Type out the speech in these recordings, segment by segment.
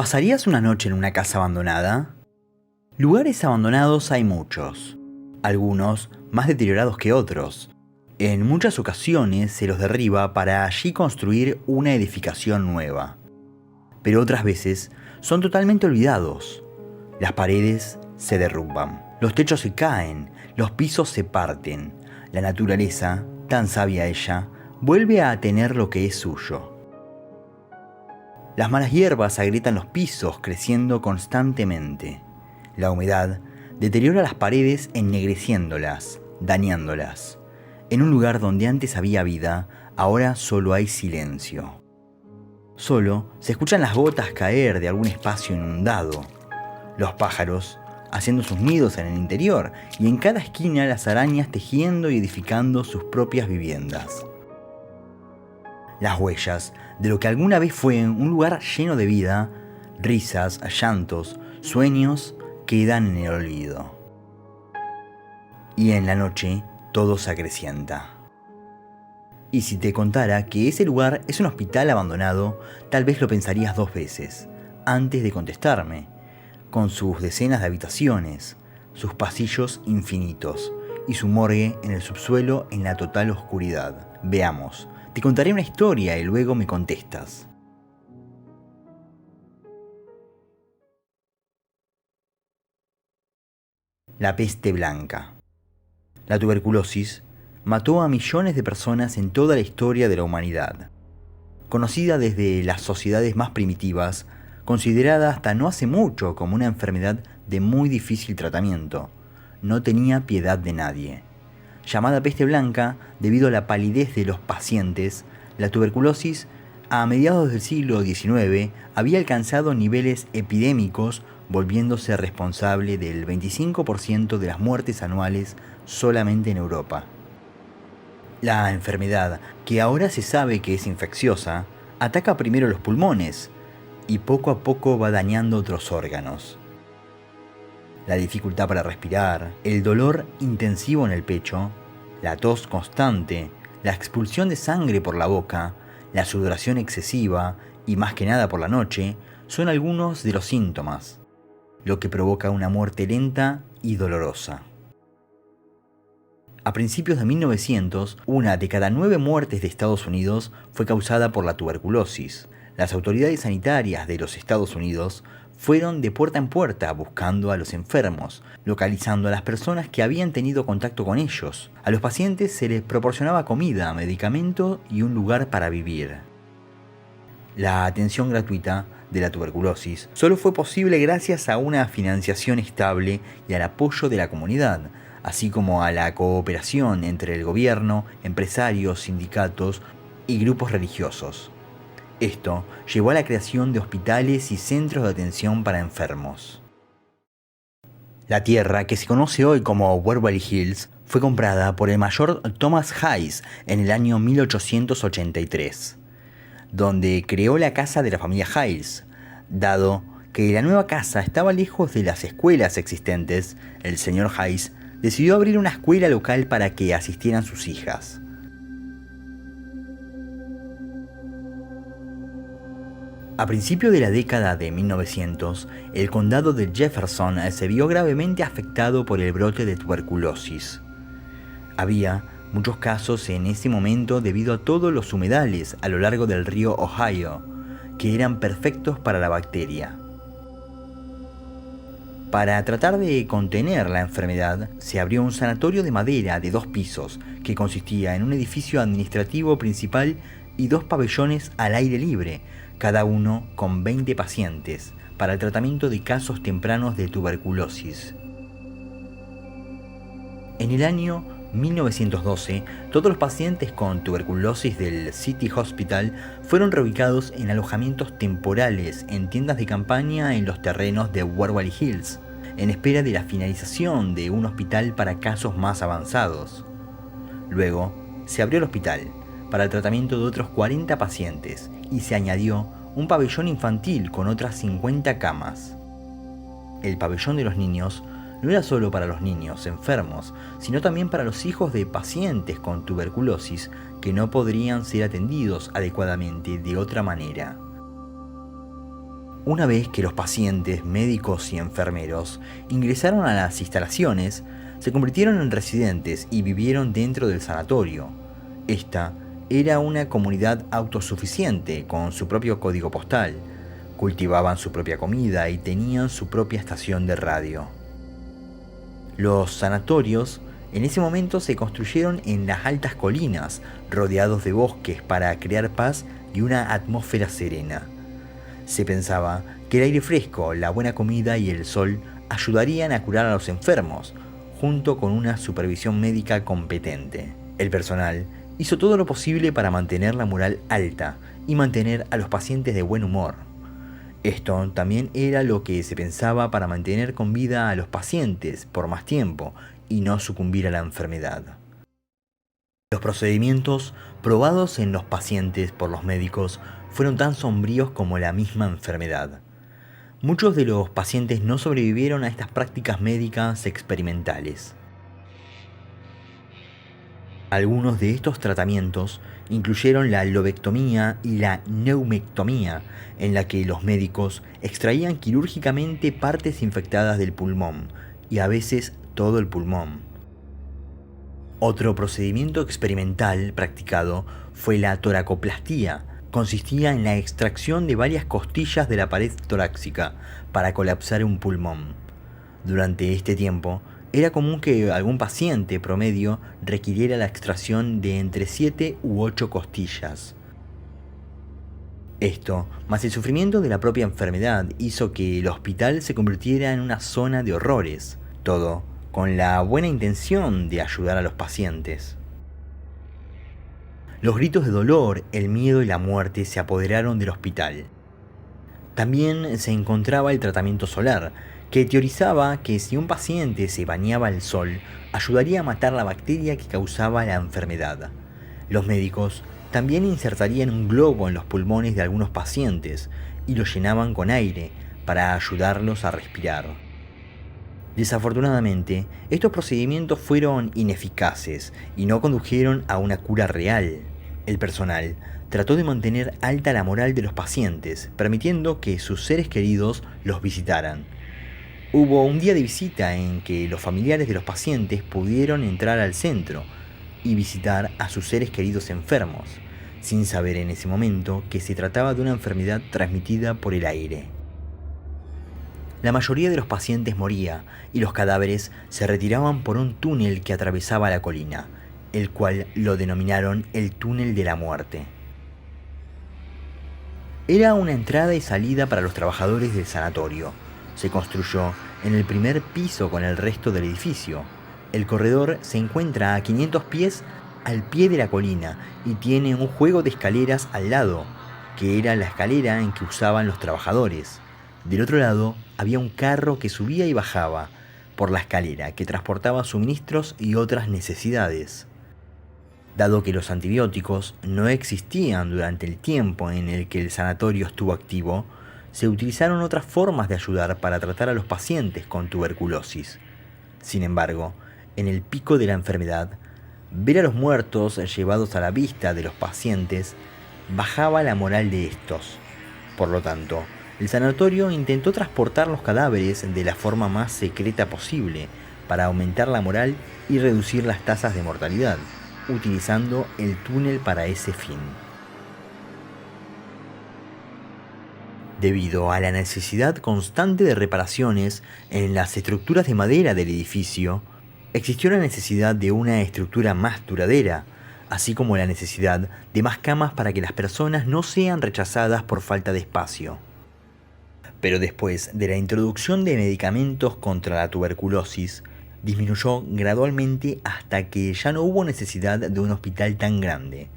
¿Pasarías una noche en una casa abandonada? Lugares abandonados hay muchos, algunos más deteriorados que otros. En muchas ocasiones se los derriba para allí construir una edificación nueva. Pero otras veces son totalmente olvidados. Las paredes se derrumban, los techos se caen, los pisos se parten. La naturaleza, tan sabia ella, vuelve a tener lo que es suyo. Las malas hierbas agrietan los pisos, creciendo constantemente. La humedad deteriora las paredes, ennegreciéndolas, dañándolas. En un lugar donde antes había vida, ahora solo hay silencio. Solo se escuchan las gotas caer de algún espacio inundado. Los pájaros haciendo sus nidos en el interior y en cada esquina las arañas tejiendo y edificando sus propias viviendas. Las huellas de lo que alguna vez fue un lugar lleno de vida, risas, llantos, sueños, quedan en el olvido. Y en la noche todo se acrecienta. Y si te contara que ese lugar es un hospital abandonado, tal vez lo pensarías 2 veces, antes de contestarme, con sus decenas de habitaciones, sus pasillos infinitos y su morgue en el subsuelo en la total oscuridad. Veamos. Te contaré una historia y luego me contestas. La peste blanca. La tuberculosis mató a millones de personas en toda la historia de la humanidad. Conocida desde las sociedades más primitivas, considerada hasta no hace mucho como una enfermedad de muy difícil tratamiento, no tenía piedad de nadie. Llamada peste blanca debido a la palidez de los pacientes, la tuberculosis a mediados del siglo XIX había alcanzado niveles epidémicos, volviéndose responsable del 25% de las muertes anuales solamente en Europa. La enfermedad, que ahora se sabe que es infecciosa, ataca primero los pulmones y poco a poco va dañando otros órganos. La dificultad para respirar, el dolor intensivo en el pecho, la tos constante, la expulsión de sangre por la boca, la sudoración excesiva y más que nada por la noche son algunos de los síntomas, lo que provoca una muerte lenta y dolorosa. A principios de 1900, 1 de cada 9 muertes de Estados Unidos fue causada por la tuberculosis. Las autoridades sanitarias de los Estados Unidos fueron de puerta en puerta buscando a los enfermos, localizando a las personas que habían tenido contacto con ellos. A los pacientes se les proporcionaba comida, medicamento y un lugar para vivir. La atención gratuita de la tuberculosis solo fue posible gracias a una financiación estable y al apoyo de la comunidad, así como a la cooperación entre el gobierno, empresarios, sindicatos y grupos religiosos. Esto llevó a la creación de hospitales y centros de atención para enfermos. La tierra, que se conoce hoy como Waverly Hills, fue comprada por el mayor Thomas Hayes en el año 1883, donde creó la casa de la familia Hayes. Dado que la nueva casa estaba lejos de las escuelas existentes, el señor Hayes decidió abrir una escuela local para que asistieran sus hijas. A principios de la década de 1900, el condado de Jefferson se vio gravemente afectado por el brote de tuberculosis. Había muchos casos en ese momento debido a todos los humedales a lo largo del río Ohio, que eran perfectos para la bacteria. Para tratar de contener la enfermedad, se abrió un sanatorio de madera de 2 pisos, que consistía en un edificio administrativo principal y 2 pabellones al aire libre, cada uno con 20 pacientes, para el tratamiento de casos tempranos de tuberculosis. En el año 1912, todos los pacientes con tuberculosis del City Hospital fueron reubicados en alojamientos temporales en tiendas de campaña en los terrenos de Waverly Hills, en espera de la finalización de un hospital para casos más avanzados. Luego, se abrió el hospital para el tratamiento de otros 40 pacientes y se añadió un pabellón infantil con otras 50 camas. El pabellón de los niños no era solo para los niños enfermos, sino también para los hijos de pacientes con tuberculosis que no podrían ser atendidos adecuadamente de otra manera. Una vez que los pacientes, médicos y enfermeros ingresaron a las instalaciones, se convirtieron en residentes y vivieron dentro del sanatorio. Esta era una comunidad autosuficiente con su propio código postal, cultivaban su propia comida y tenían su propia estación de radio. Los sanatorios en ese momento se construyeron en las altas colinas, rodeados de bosques para crear paz y una atmósfera serena. Se pensaba que el aire fresco, la buena comida y el sol ayudarían a curar a los enfermos, junto con una supervisión médica competente. El personal hizo todo lo posible para mantener la moral alta y mantener a los pacientes de buen humor. Esto también era lo que se pensaba para mantener con vida a los pacientes por más tiempo y no sucumbir a la enfermedad. Los procedimientos probados en los pacientes por los médicos fueron tan sombríos como la misma enfermedad. Muchos de los pacientes no sobrevivieron a estas prácticas médicas experimentales. Algunos de estos tratamientos incluyeron la lobectomía y la neumectomía, en la que los médicos extraían quirúrgicamente partes infectadas del pulmón y a veces todo el pulmón. Otro procedimiento experimental practicado fue la toracoplastía. Consistía en la extracción de varias costillas de la pared torácica para colapsar un pulmón. Durante este tiempo, era común que algún paciente promedio requiriera la extracción de entre 7 u 8 costillas. Esto, más el sufrimiento de la propia enfermedad, hizo que el hospital se convirtiera en una zona de horrores, todo con la buena intención de ayudar a los pacientes. Los gritos de dolor, el miedo y la muerte se apoderaron del hospital. También se encontraba el tratamiento solar, que teorizaba que si un paciente se bañaba al sol, ayudaría a matar la bacteria que causaba la enfermedad. Los médicos también insertarían un globo en los pulmones de algunos pacientes y los llenaban con aire para ayudarlos a respirar. Desafortunadamente, estos procedimientos fueron ineficaces y no condujeron a una cura real. El personal trató de mantener alta la moral de los pacientes, permitiendo que sus seres queridos los visitaran. Hubo un día de visita en que los familiares de los pacientes pudieron entrar al centro y visitar a sus seres queridos enfermos, sin saber en ese momento que se trataba de una enfermedad transmitida por el aire. La mayoría de los pacientes moría y los cadáveres se retiraban por un túnel que atravesaba la colina, el cual lo denominaron el túnel de la muerte. Era una entrada y salida para los trabajadores del sanatorio. Se construyó en el primer piso con el resto del edificio. El corredor se encuentra a 500 pies al pie de la colina y tiene un juego de escaleras al lado, que era la escalera en que usaban los trabajadores. Del otro lado había un carro que subía y bajaba por la escalera que transportaba suministros y otras necesidades. Dado que los antibióticos no existían durante el tiempo en el que el sanatorio estuvo activo, se utilizaron otras formas de ayudar para tratar a los pacientes con tuberculosis. Sin embargo, en el pico de la enfermedad, ver a los muertos llevados a la vista de los pacientes bajaba la moral de estos. Por lo tanto, el sanatorio intentó transportar los cadáveres de la forma más secreta posible para aumentar la moral y reducir las tasas de mortalidad, utilizando el túnel para ese fin. Debido a la necesidad constante de reparaciones en las estructuras de madera del edificio, existió la necesidad de una estructura más duradera, así como la necesidad de más camas para que las personas no sean rechazadas por falta de espacio. Pero después de la introducción de medicamentos contra la tuberculosis, disminuyó gradualmente hasta que ya no hubo necesidad de un hospital tan grande.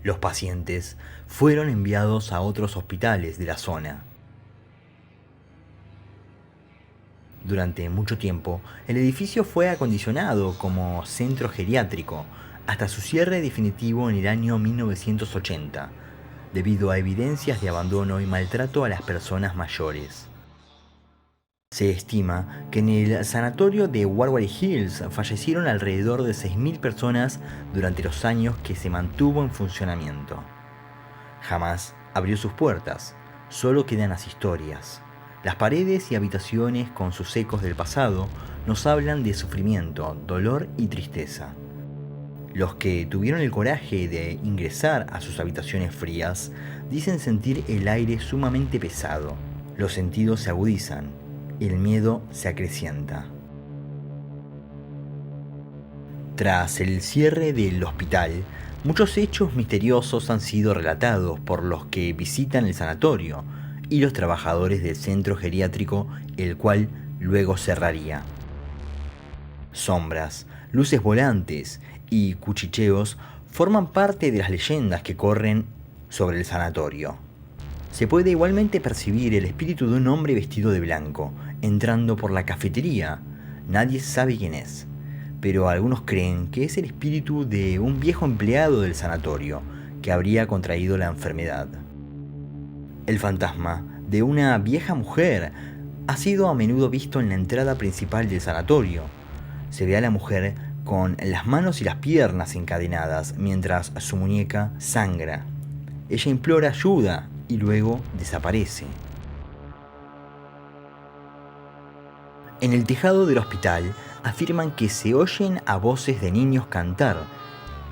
Los pacientes fueron enviados a otros hospitales de la zona. Durante mucho tiempo, el edificio fue acondicionado como centro geriátrico, hasta su cierre definitivo en el año 1980, debido a evidencias de abandono y maltrato a las personas mayores. Se estima que en el sanatorio de Waverly Hills fallecieron alrededor de 6.000 personas durante los años que se mantuvo en funcionamiento. Jamás abrió sus puertas, solo quedan las historias. Las paredes y habitaciones con sus ecos del pasado nos hablan de sufrimiento, dolor y tristeza. Los que tuvieron el coraje de ingresar a sus habitaciones frías dicen sentir el aire sumamente pesado. Los sentidos se agudizan, el miedo se acrecienta. Tras el cierre del hospital, muchos hechos misteriosos han sido relatados por los que visitan el sanatorio y los trabajadores del centro geriátrico, el cual luego cerraría. Sombras, luces volantes y cuchicheos forman parte de las leyendas que corren sobre el sanatorio. Se puede igualmente percibir el espíritu de un hombre vestido de blanco, entrando por la cafetería. Nadie sabe quién es, pero algunos creen que es el espíritu de un viejo empleado del sanatorio que habría contraído la enfermedad. El fantasma de una vieja mujer ha sido a menudo visto en la entrada principal del sanatorio. Se ve a la mujer con las manos y las piernas encadenadas mientras su muñeca sangra. Ella implora ayuda y luego desaparece. En el tejado del hospital afirman que se oyen a voces de niños cantar.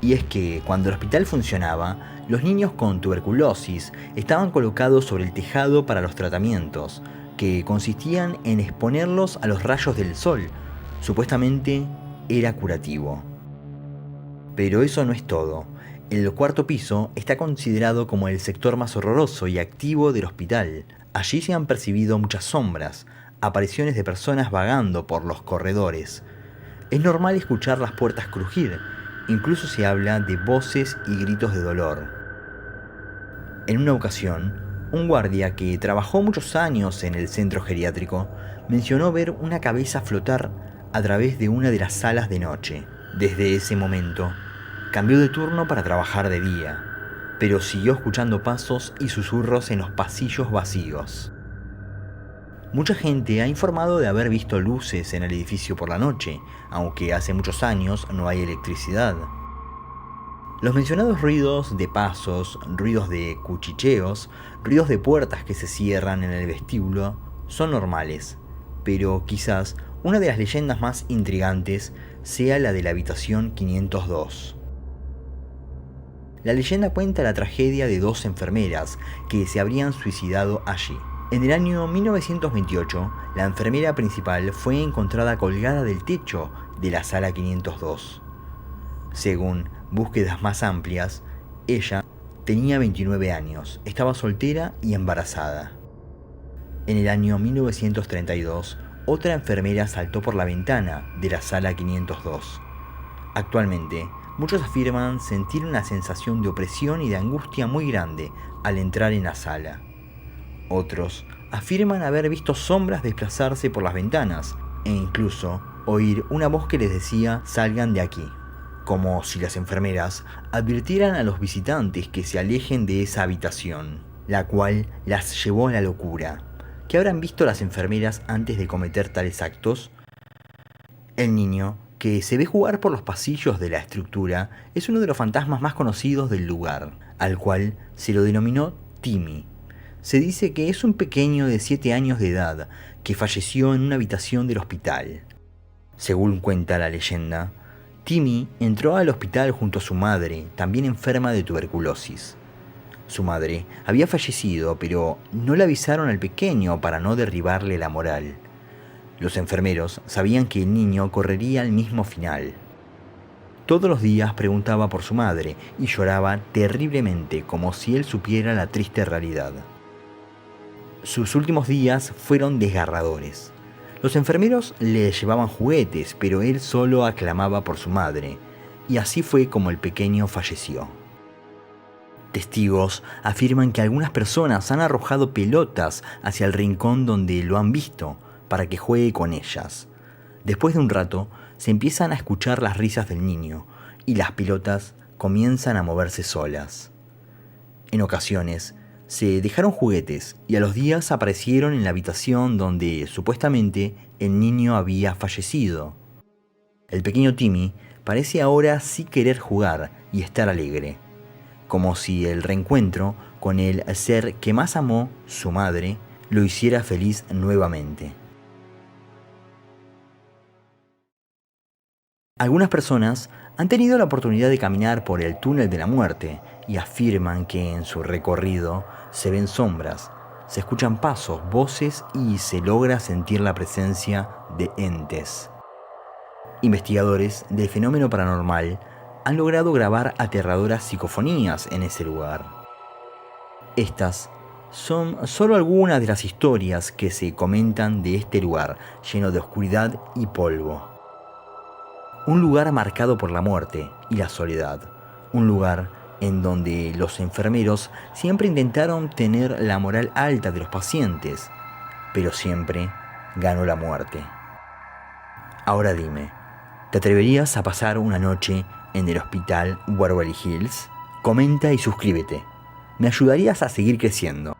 Y es que cuando el hospital funcionaba, los niños con tuberculosis estaban colocados sobre el tejado para los tratamientos, que consistían en exponerlos a los rayos del sol. Supuestamente era curativo. Pero eso no es todo. El cuarto piso está considerado como el sector más horroroso y activo del hospital. Allí se han percibido muchas sombras, apariciones de personas vagando por los corredores. Es normal escuchar las puertas crujir, incluso se habla de voces y gritos de dolor. En una ocasión, un guardia que trabajó muchos años en el centro geriátrico mencionó ver una cabeza flotar a través de una de las salas de noche. Desde ese momento, cambió de turno para trabajar de día, pero siguió escuchando pasos y susurros en los pasillos vacíos. Mucha gente ha informado de haber visto luces en el edificio por la noche, aunque hace muchos años no hay electricidad. Los mencionados ruidos de pasos, ruidos de cuchicheos, ruidos de puertas que se cierran en el vestíbulo son normales, pero quizás una de las leyendas más intrigantes sea la de la habitación 502. La leyenda cuenta la tragedia de dos enfermeras que se habrían suicidado allí. En el año 1928, la enfermera principal fue encontrada colgada del techo de la sala 502. Según búsquedas más amplias, ella tenía 29 años, estaba soltera y embarazada. En el año 1932, otra enfermera saltó por la ventana de la sala 502. Actualmente, muchos afirman sentir una sensación de opresión y de angustia muy grande al entrar en la sala. Otros afirman haber visto sombras desplazarse por las ventanas e incluso oír una voz que les decía «salgan de aquí», como si las enfermeras advirtieran a los visitantes que se alejen de esa habitación, la cual las llevó a la locura. ¿Qué habrán visto las enfermeras antes de cometer tales actos? El niño, que se ve jugar por los pasillos de la estructura, es uno de los fantasmas más conocidos del lugar, al cual se lo denominó Timmy. Se dice que es un pequeño de 7 años de edad que falleció en una habitación del hospital. Según cuenta la leyenda, Timmy entró al hospital junto a su madre, también enferma de tuberculosis. Su madre había fallecido, pero no le avisaron al pequeño para no derribarle la moral. Los enfermeros sabían que el niño correría el mismo final. Todos los días preguntaba por su madre y lloraba terriblemente, como si él supiera la triste realidad. Sus últimos días fueron desgarradores. Los enfermeros le llevaban juguetes, pero él solo aclamaba por su madre, y así fue como el pequeño falleció. Testigos afirman que algunas personas han arrojado pelotas hacia el rincón donde lo han visto, para que juegue con ellas. Después de un rato, se empiezan a escuchar las risas del niño, y las pelotas comienzan a moverse solas. En ocasiones, se dejaron juguetes y a los días aparecieron en la habitación donde supuestamente el niño había fallecido. El pequeño Timmy parece ahora sí querer jugar y estar alegre. como si el reencuentro con el ser que más amó, su madre, lo hiciera feliz nuevamente. Algunas personas han tenido la oportunidad de caminar por el túnel de la muerte y afirman que en su recorrido se ven sombras, se escuchan pasos, voces y se logra sentir la presencia de entes. Investigadores del fenómeno paranormal han logrado grabar aterradoras psicofonías en ese lugar. Estas son solo algunas de las historias que se comentan de este lugar lleno de oscuridad y polvo. Un lugar marcado por la muerte y la soledad. Un lugar en donde los enfermeros siempre intentaron tener la moral alta de los pacientes, pero siempre ganó la muerte. Ahora dime, ¿te atreverías a pasar una noche en el hospital Waverly Hills? Comenta y suscríbete. Me ayudarías a seguir creciendo.